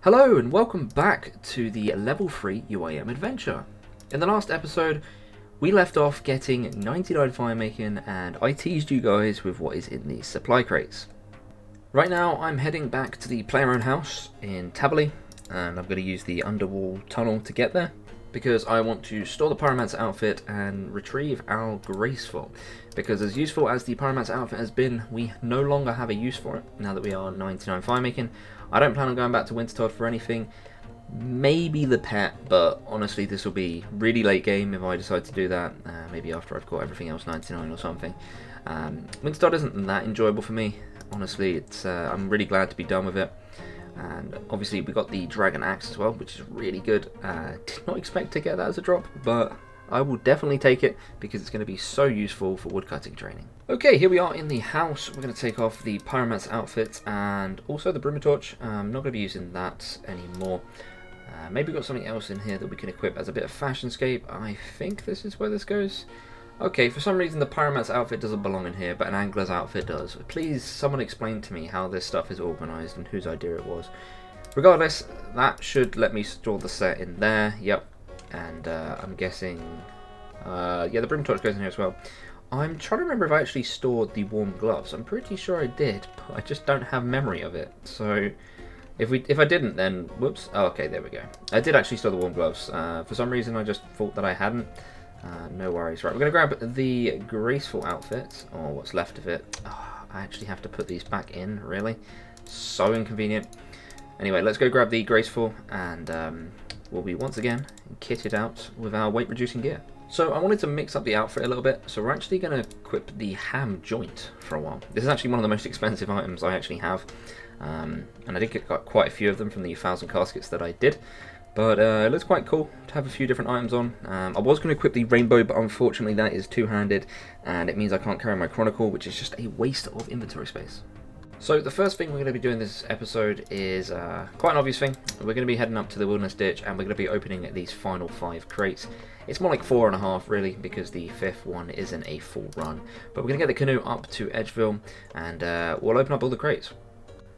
Hello and welcome back to the level 3 UIM Adventure. In the last episode, we left off getting 99 firemaking and I teased you guys with what is in these supply crates. Right now I'm heading back to the player-owned house in Taberley and I'm going to use the underwall tunnel to get there because I want to store the Pyromancer outfit and retrieve our Graceful. Because as useful as the Pyromancer outfit has been, we no longer have a use for it now that we are 99 firemaking. I don't plan on going back to Wintertodt for anything. Maybe the pet, but honestly this will be really late game if I decide to do that. Maybe after I've got everything else 99 or something. Wintertodt isn't that enjoyable for me. Honestly, it's I'm really glad to be done with it. And obviously we got the Dragon Axe as well, which is really good. Did not expect to get that as a drop, but I will definitely take it because it's going to be so useful for woodcutting training. Okay, here we are in the house. We're going to take off the Pyromancer outfit and also the Broomer Torch. I'm not going to be using that anymore. Maybe we've got something else in here that we can equip as a bit of fashionscape. I think this is where this goes. Okay, for some reason the Pyromancer outfit doesn't belong in here, but an Angler's outfit does. Please, someone explain to me how this stuff is organised and whose idea it was. Regardless, that should let me store the set in there. Yep. And I'm guessing, yeah, the Broomer Torch goes in here as well. I'm trying to remember if I actually stored the warm gloves. I'm pretty sure I did, but I just don't have memory of it. So if I didn't, then whoops. Oh, okay, there we go. I did actually store the warm gloves. For some reason, I just thought that I hadn't. No worries. Right, we're going to grab the Graceful outfit, or what's left of it. Oh, I actually have to put these back in, really. So inconvenient. Anyway, let's go grab the Graceful, and we'll be once again kitted out with our weight-reducing gear. So I wanted to mix up the outfit a little bit, so we're actually going to equip the ham joint for a while. This is actually one of the most expensive items I actually have, and I did get quite a few of them from the 1,000 caskets that I did. But it looks quite cool to have a few different items on. I was going to equip the rainbow, but unfortunately that is two-handed, and it means I can't carry my chronicle, which is just a waste of inventory space. So the first thing we're going to be doing this episode is quite an obvious thing. We're going to be heading up to the wilderness ditch, and we're going to be opening these final 5 crates. It's more like 4.5 really, because the 5th one isn't a full run. But we're going to get the canoe up to Edgeville, and we'll open up all the crates.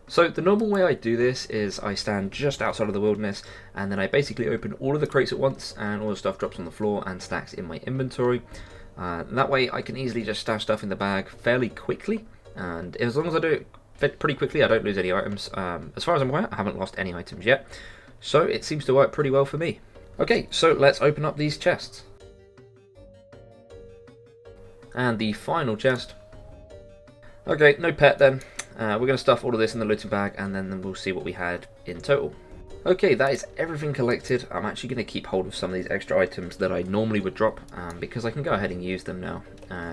So the normal way I do this is I stand just outside of the wilderness and then I basically open all of the crates at once and all the stuff drops on the floor and stacks in my inventory. That way I can easily just stash stuff in the bag fairly quickly, and as long as I do it pretty quickly I don't lose any items. As far as I'm aware I haven't lost any items yet, so it seems to work pretty well for me. Okay, so let's open up these chests. And the final chest. Okay, no pet then. We're going to stuff all of this in the looting bag and then we'll see what we had in total. Okay, that is everything collected. I'm actually going to keep hold of some of these extra items that I normally would drop because I can go ahead and use them now.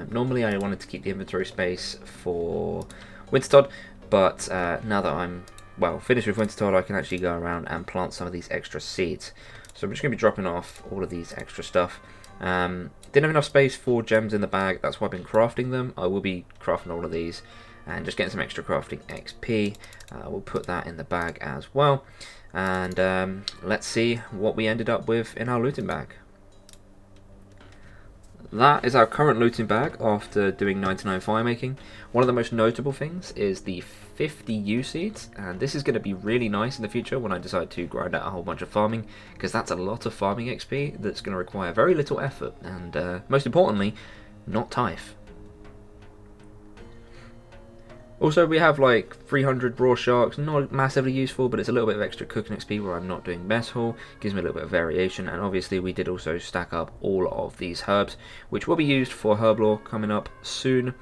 Normally I wanted to keep the inventory space for Wintertodt, but now that I'm, well, finished with Wintertodt, I can actually go around and plant some of these extra seeds. So I'm just going to be dropping off all of these extra stuff. Didn't have enough space for gems in the bag, that's why I've been crafting them. I will be crafting all of these and just getting some extra crafting XP. We'll put that in the bag as well. And let's see what we ended up with in our looting bag. That is our current looting bag after doing 99 firemaking. One of the most notable things is the 50 U seeds, and this is going to be really nice in the future when I decide to grind out a whole bunch of farming, because that's a lot of farming XP that's going to require very little effort and most importantly, not tithe. Also, we have like 300 raw sharks, not massively useful, but it's a little bit of extra cooking XP where I'm not doing mess hall, gives me a little bit of variation, and obviously we did also stack up all of these herbs, which will be used for herb lore coming up soon.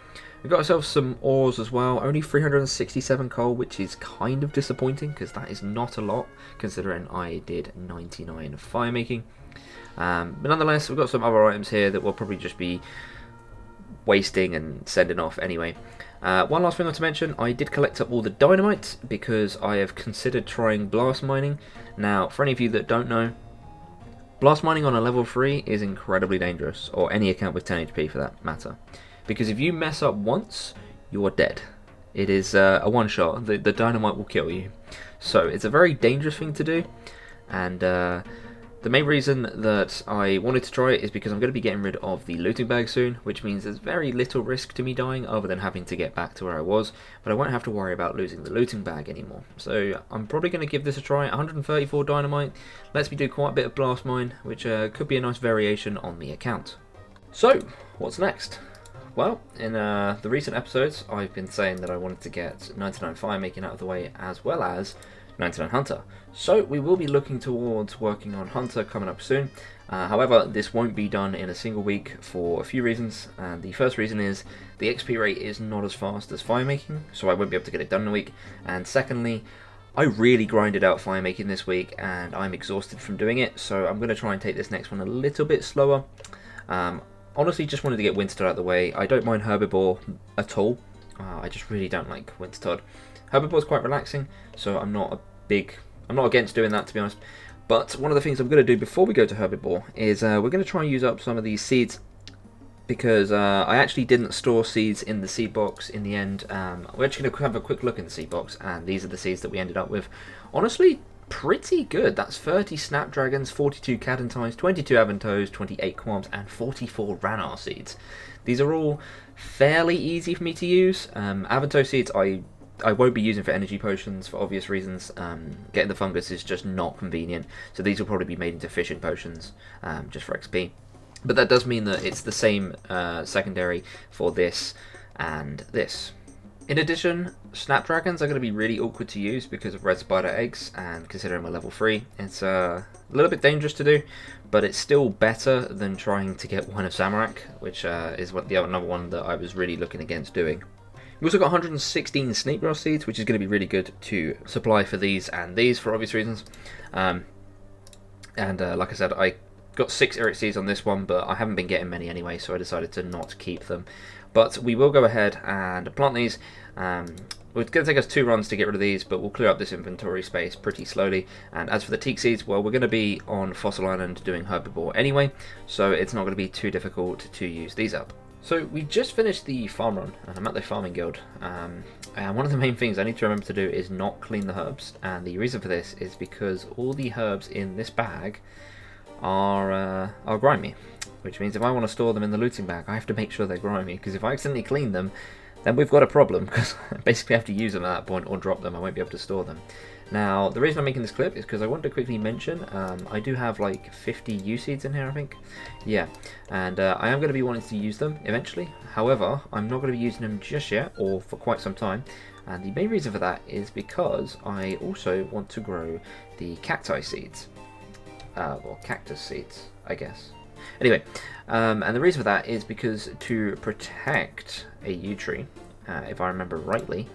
We've got ourselves some ores as well, only 367 coal, which is kind of disappointing, because that is not a lot, considering I did 99 firemaking. But nonetheless, we've got some other items here that will probably just be wasting and sending off anyway. One last thing I want to mention, I did collect up all the dynamite because I have considered trying blast mining. Now, for any of you that don't know, blast mining on a level 3 is incredibly dangerous, or any account with 10 HP for that matter. Because if you mess up once, you are dead. It is a one shot, the dynamite will kill you. So it's a very dangerous thing to do, and the The main reason that I wanted to try it is because I'm going to be getting rid of the looting bag soon, which means there's very little risk to me dying other than having to get back to where I was, but I won't have to worry about losing the looting bag anymore. So I'm probably going to give this a try. 134 dynamite lets me do quite a bit of blast mine, which could be a nice variation on the account. So, what's next? Well, in the recent episodes, I've been saying that I wanted to get 99 fire making out of the way as well as 99 Hunter. So we will be looking towards working on Hunter coming up soon. However, this won't be done in a single week for a few reasons. And the first reason is the XP rate is not as fast as fire making, so I won't be able to get it done in a week. And secondly, I really grinded out fire making this week and I'm exhausted from doing it, so I'm going to try and take this next one a little bit slower. Honestly, just wanted to get Wintertod out of the way. I don't mind Herbivore at all. I just really don't like Wintertod. Herbivore is quite relaxing, so I'm not against doing that, to be honest. But one of the things I'm going to do before we go to Herbivore is we're going to try and use up some of these seeds, because I actually didn't store seeds in the seed box in the end. We're actually going to have a quick look in the seed box, and these are the seeds that we ended up with. Honestly, pretty good. That's 30 Snapdragons, 42 Cadentines, 22 Aventos, 28 Quabs, and 44 Ranar seeds. These are all fairly easy for me to use. Avento seeds I won't be using for energy potions for obvious reasons. Getting the fungus is just not convenient, so these will probably be made into fishing potions just for XP. But that does mean that it's the same secondary for this and this. In addition, Snapdragons are going to be really awkward to use because of red spider eggs, and considering we're level 3, it's a little bit dangerous to do, but it's still better than trying to get one of Samarak, which is another one that I was really looking against doing. We also got 116 snake grass seeds, which is going to be really good to supply for these and these for obvious reasons. Like I said, I got 6 Eric seeds on this one, but I haven't been getting many anyway, so I decided to not keep them. But we will go ahead and plant these. It's going to take us 2 runs to get rid of these, but we'll clear up this inventory space pretty slowly. And as for the teak seeds, well, we're going to be on Fossil Island doing Herbivore anyway, so it's not going to be too difficult to use these up. So we just finished the farm run, and I'm at the farming guild, and one of the main things I need to remember to do is not clean the herbs, and the reason for this is because all the herbs in this bag are grimy, which means if I want to store them in the looting bag, I have to make sure they're grimy, because if I accidentally clean them, then we've got a problem, because I basically have to use them at that point or drop them. I won't be able to store them. Now, the reason I'm making this clip is because I want to quickly mention, I do have like 50 U seeds in here, I think. Yeah, and I am going to be wanting to use them eventually. However, I'm not going to be using them just yet, or for quite some time. And the main reason for that is because I also want to grow the cacti seeds. Or cactus seeds, I guess. Anyway, and the reason for that is because to protect a yew tree, if I remember rightly,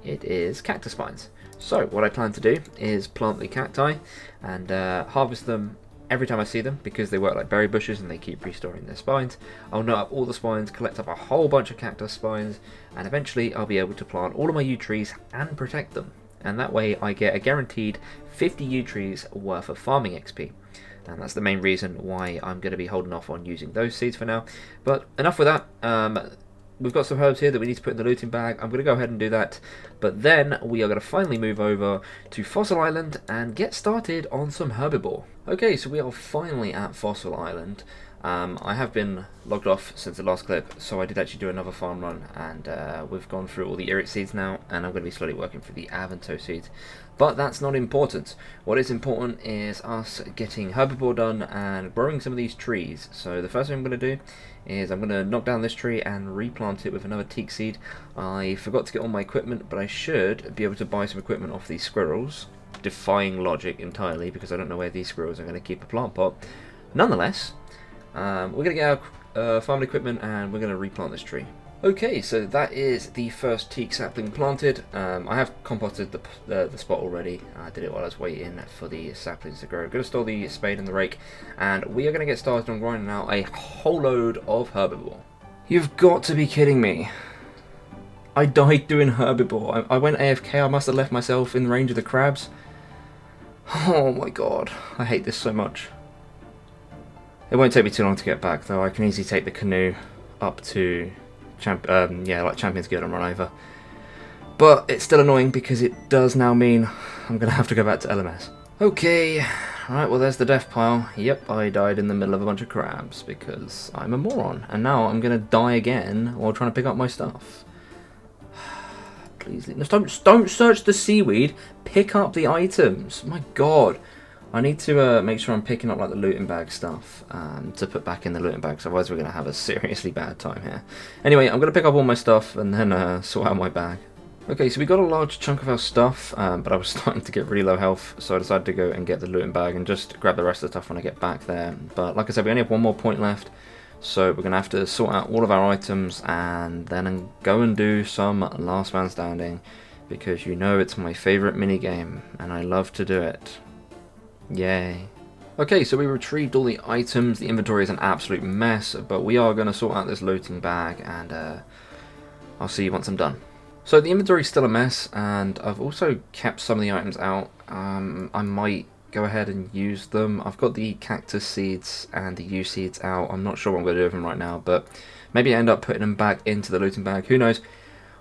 it is cactus spines. So what I plan to do is plant the cacti and harvest them every time I see them, because they work like berry bushes and they keep restoring their spines. I'll knot up all the spines, collect up a whole bunch of cactus spines, and eventually I'll be able to plant all of my yew trees and protect them. And that way I get a guaranteed 50 yew trees worth of farming XP. And that's the main reason why I'm going to be holding off on using those seeds for now. But enough with that. We've got some herbs here that we need to put in the looting bag. I'm going to go ahead and do that. But then we are going to finally move over to Fossil Island and get started on some Herbivore. Okay, so we are finally at Fossil Island. I have been logged off since the last clip, so I did actually do another farm run, and we've gone through all the Irit seeds now, and I'm going to be slowly working through the Avento seeds. But that's not important. What is important is us getting Herbivore done and growing some of these trees. So the first thing I'm going to do is I'm going to knock down this tree and replant it with another teak seed. I forgot to get all my equipment, but I should be able to buy some equipment off these squirrels, defying logic entirely because I don't know where these squirrels are going to keep a plant pot. Nonetheless, we're going to get our farming equipment and we're going to replant this tree. Okay, so that is the first teak sapling planted. I have composted the spot already. I did it while I was waiting for the saplings to grow. I'm going to store the spade and the rake, and we are going to get started on grinding out a whole load of Herbivore. You've got to be kidding me. I died doing Herbivore. I went AFK, I must have left myself in range of the crabs. Oh my god, I hate this so much. It won't take me too long to get back though. I can easily take the canoe up to like Champions Guild and run over. But it's still annoying because it does now mean I'm going to have to go back to LMS. Okay, Right, well there's the death pile. Yep, I died in the middle of a bunch of crabs because I'm a moron. And now I'm going to die again while trying to pick up my stuff. Please, don't search the seaweed. Pick up the items. My god. I need to make sure I'm picking up like the looting bag stuff to put back in the looting bags. Otherwise we're going to have a seriously bad time here. Anyway, I'm going to pick up all my stuff and then sort out my bag. Okay, so we got a large chunk of our stuff, but I was starting to get really low health, so I decided to go and get the looting bag and just grab the rest of the stuff when I get back there. But like I said, we only have one more point left, so we're going to have to sort out all of our items and then go and do some last man standing, because you know it's my favourite minigame, and I love to do it. Yay. Okay, so we retrieved all the items. The inventory is an absolute mess, but we are going to sort out this looting bag, and I'll see you once I'm done. So the inventory is still a mess, and I've also kept some of the items out. I might go ahead and use them. I've got the Cacti Seeds and the U Seeds out. I'm not sure what I'm going to do with them right now, but maybe I end up putting them back into the looting bag. Who knows?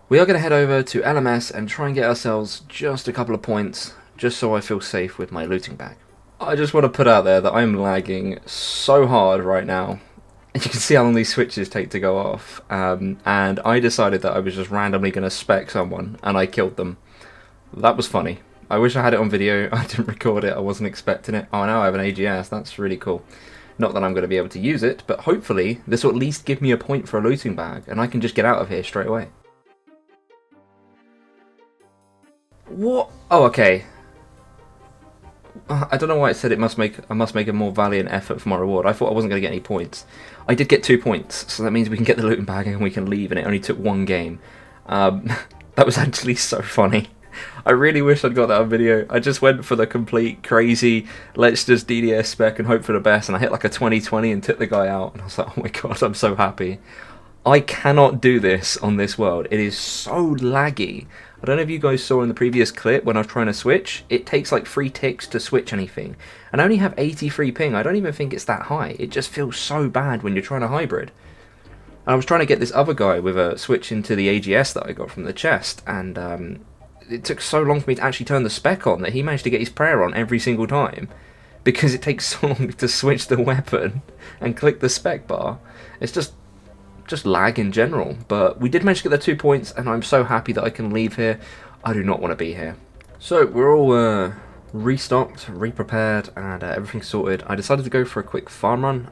We are going to head over to LMS and try and get ourselves just a couple of points, just so I feel safe with my looting bag. I just want to put out there that I'm lagging so hard right now. You can see how long these switches take to go off, and I decided that I was just randomly going to spec someone, and I killed them. That was funny. I wish I had it on video. I didn't record it. I wasn't expecting it. Oh, now I have an AGS. That's really cool. Not that I'm going to be able to use it, but hopefully this will at least give me a point for a looting bag, and I can just get out of here straight away. What? Oh, okay. I don't know why it said I must make a more valiant effort for my reward. I thought I wasn't going to get any points. I did get 2 points, so that means we can get the looting bag and we can leave, and it only took one game. That was actually so funny. I really wish I'd got that on video. I just went for the complete crazy, let's just DDS spec and hope for the best, and I hit like a 20-20 and took the guy out, and I was like, oh my god, I'm so happy. I cannot do this on this world. It is so laggy. I don't know if you guys saw in the previous clip when I was trying to switch, it takes like 3 ticks to switch anything. And I only have 83 ping, I don't even think it's that high. It just feels so bad when you're trying to hybrid. And I was trying to get this other guy with a switch into the AGS that I got from the chest, and it took so long for me to actually turn the spec on that he managed to get his prayer on every single time. Because it takes so long to switch the weapon and click the spec bar. It's just lag in general, but we did manage to get the 2 points, and I'm so happy that I can leave here. I do not want to be here. So we're all restocked, re-prepared, and everything's sorted. I decided to go for a quick farm run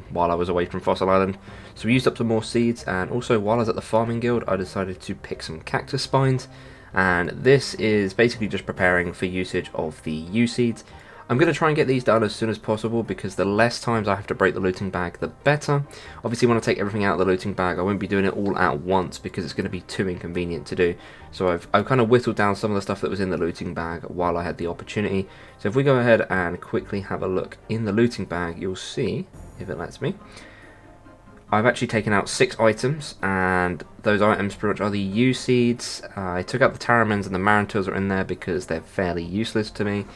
while I was away from Fossil Island, so we used up some more seeds, and also while I was at the farming guild I decided to pick some cactus spines, and this is basically just preparing for usage of the U seeds. I'm going to try and get these done as soon as possible, because the less times I have to break the looting bag, the better. Obviously, when I take everything out of the looting bag, I won't be doing it all at once, because it's going to be too inconvenient to do. So I've kind of whittled down some of the stuff that was in the looting bag while I had the opportunity. So if we go ahead and quickly have a look in the looting bag, you'll see, if it lets me, I've actually taken out 6 items, and those items pretty much are the U seeds. I took out the Taramens and the Marantils are in there because they're fairly useless to me.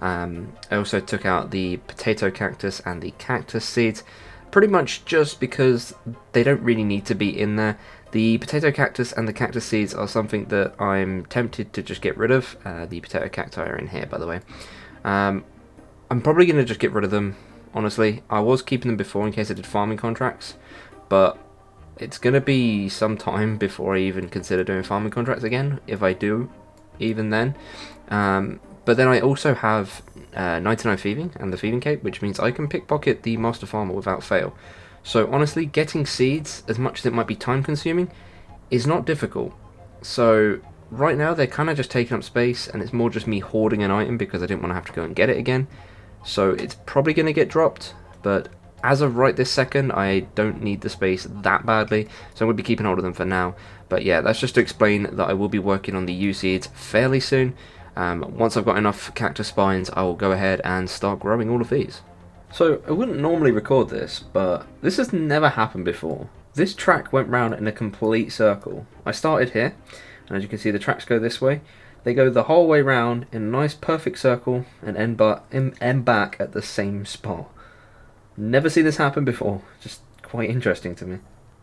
I also took out the potato cactus and the cactus seeds, pretty much just because they don't really need to be in there. The potato cactus and the cactus seeds are something that I'm tempted to just get rid of. The potato cacti are in here, by the way. I'm probably going to just get rid of them, honestly. I was keeping them before in case I did farming contracts, but it's going to be some time before I even consider doing farming contracts again, if I do, even then. But then I also have 99 thieving and the thieving cape, which means I can pickpocket the master farmer without fail. So honestly, getting seeds, as much as it might be time consuming, is not difficult. So right now they're kind of just taking up space, and it's more just me hoarding an item because I didn't want to have to go and get it again. So it's probably going to get dropped, but as of right this second, I don't need the space that badly, so I'm going to be keeping hold of them for now. But yeah, that's just to explain that I will be working on the U seeds fairly soon. Once I've got enough cactus spines, I will go ahead and start growing all of these. So I wouldn't normally record this, but this has never happened before. This track went round in a complete circle. I started here, and as you can see the tracks go this way. They go the whole way round in a nice perfect circle and end back at the same spot. Never seen this happen before. Just quite interesting to me.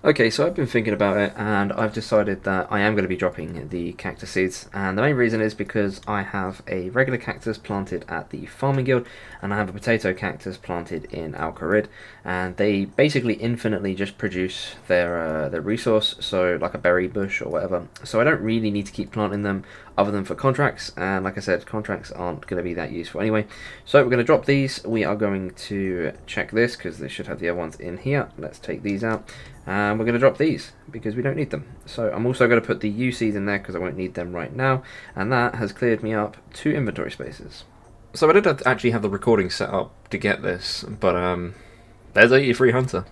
Okay, so I've been thinking about it, and I've decided that I am going to be dropping the cactus seeds, and the main reason is because I have a regular cactus planted at the farming guild, and I have a potato cactus planted in Al Kharid, and they basically infinitely just produce their resource, so like a berry bush or whatever. So I don't really need to keep planting them other than for contracts, and like I said, contracts aren't going to be that useful anyway. So we're going to drop these. We are going to check this because they should have the other ones in here. Let's take these out. And we're going to drop these because we don't need them. So I'm also going to put the U seeds in there because I won't need them right now. And that has cleared me up 2 inventory spaces. So I did actually have the recording set up to get this, but there's 83 Hunter.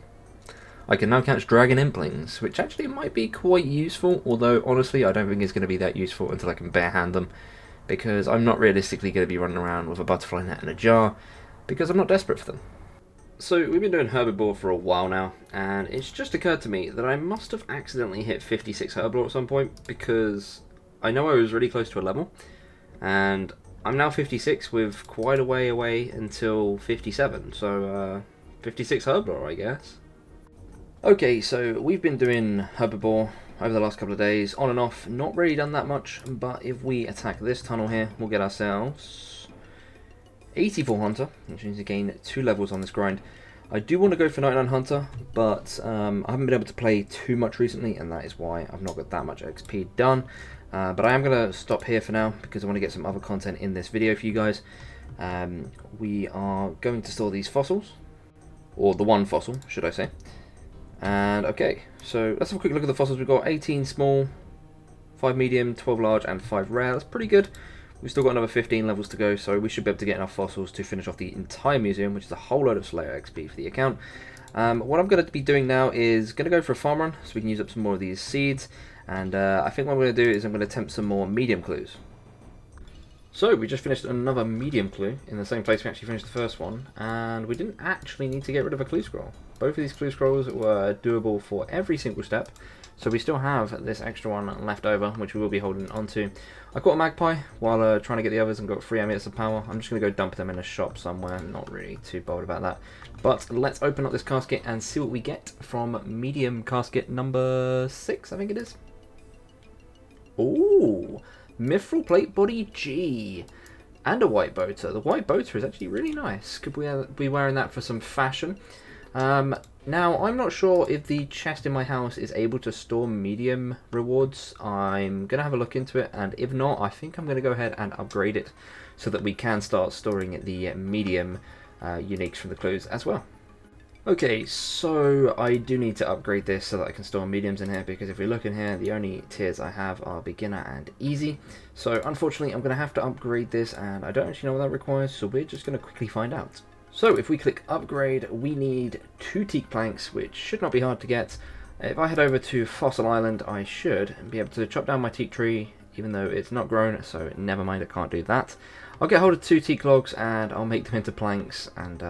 I can now catch dragon implings, which actually might be quite useful, although honestly I don't think it's going to be that useful until I can barehand them, because I'm not realistically going to be running around with a butterfly net in a jar, because I'm not desperate for them. So we've been doing herbivore for a while now, and it's just occurred to me that I must have accidentally hit 56 herbivore at some point, because I know I was really close to a level, and I'm now 56 with quite a way away until 57, so 56 herbivore I guess. Okay, so we've been doing herbivore over the last couple of days, on and off, not really done that much, but if we attack this tunnel here, we'll get ourselves 84 Hunter, which means to gain 2 levels on this grind. I do want to go for 99 Hunter, but I haven't been able to play too much recently, and that is why I've not got that much XP done. But I am going to stop here for now, because I want to get some other content in this video for you guys. We are going to store these fossils, or the one fossil, should I say. And okay, so let's have a quick look at the fossils. We've got 18 small, 5 medium, 12 large, and 5 rare. That's pretty good. We've still got another 15 levels to go, so we should be able to get enough fossils to finish off the entire museum, which is a whole load of Slayer XP for the account. What I'm going to be doing now is going to go for a farm run, so we can use up some more of these seeds, and I think what I'm going to do is I'm going to attempt some more medium clues. So we just finished another medium clue in the same place we actually finished the first one, and we didn't actually need to get rid of a clue scroll. Both of these clue scrolls were doable for every single step, so we still have this extra one left over, which we will be holding onto. I caught a magpie while trying to get the others and got 3 amulets of power. I'm just going to go dump them in a shop somewhere, not really too bold about that. But let's open up this casket and see what we get from medium casket number 6, I think it is. Ooh, Mithril Plate Body G. And a white boater. The white boater is actually really nice. Could we be wearing that for some fashion? Now, I'm not sure if the chest in my house is able to store medium rewards. I'm going to have a look into it, and if not, I think I'm going to go ahead and upgrade it so that we can start storing the medium uniques from the clues as well. Okay, so I do need to upgrade this so that I can store mediums in here, because if we look in here, the only tiers I have are beginner and easy. So unfortunately, I'm going to have to upgrade this, and I don't actually know what that requires, so we're just going to quickly find out. So if we click upgrade, we need 2 teak planks, which should not be hard to get. If I head over to Fossil Island, I should be able to chop down my teak tree, even though it's not grown, so never mind, I can't do that. I'll get hold of 2 teak logs and I'll make them into planks, and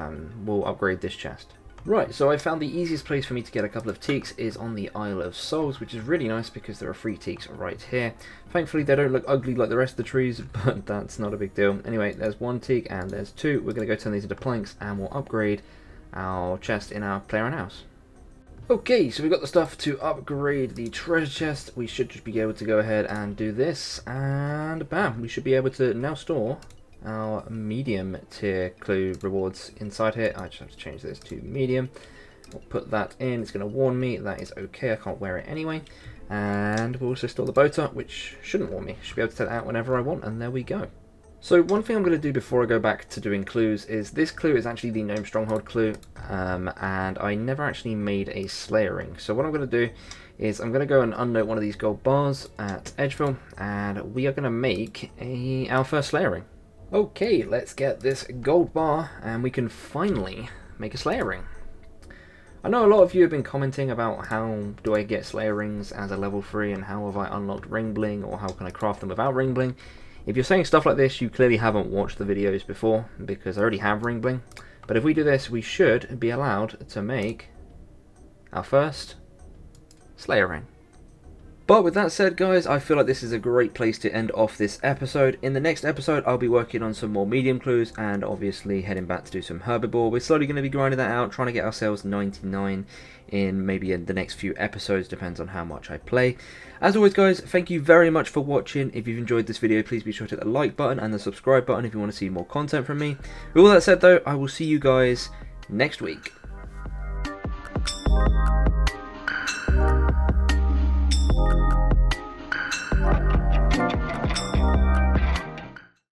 we'll upgrade this chest. Right, so I found the easiest place for me to get a couple of teaks is on the Isle of Souls, which is really nice because there are 3 teaks right here. Thankfully they don't look ugly like the rest of the trees, but that's not a big deal. Anyway, there's 1 teak and there's 2. We're going to go turn these into planks and we'll upgrade our chest in our player house. Okay, so we've got the stuff to upgrade the treasure chest. We should just be able to go ahead and do this, and bam, we should be able to now store our medium tier clue rewards inside here. I just have to change this to medium. We'll put that in. It's going to warn me that is okay. I can't wear it anyway. And we'll also store the boater, which shouldn't warn me. Should be able to take that out whenever I want, and there we go. So one thing I'm going to do before I go back to doing clues is this clue is actually the Gnome Stronghold clue, and I never actually made a Slayer ring. So what I'm going to do is I'm going to go and unnote one of these gold bars at Edgeville, and we are going to make our first Slayer ring. Okay, let's get this gold bar, and we can finally make a Slayer ring. I know a lot of you have been commenting about how do I get Slayer rings as a level 3, and how have I unlocked ring bling, or how can I craft them without ring bling. If you're saying stuff like this, you clearly haven't watched the videos before, because I already have ring bling. But if we do this, we should be allowed to make our first Slayer ring. But with that said, guys, I feel like this is a great place to end off this episode. In the next episode, I'll be working on some more medium clues and obviously heading back to do some herbivore. We're slowly going to be grinding that out, trying to get ourselves 99 in maybe in the next few episodes, depends on how much I play. As always, guys, thank you very much for watching. If you've enjoyed this video, please be sure to hit the like button and the subscribe button if you want to see more content from me. With all that said, though, I will see you guys next week.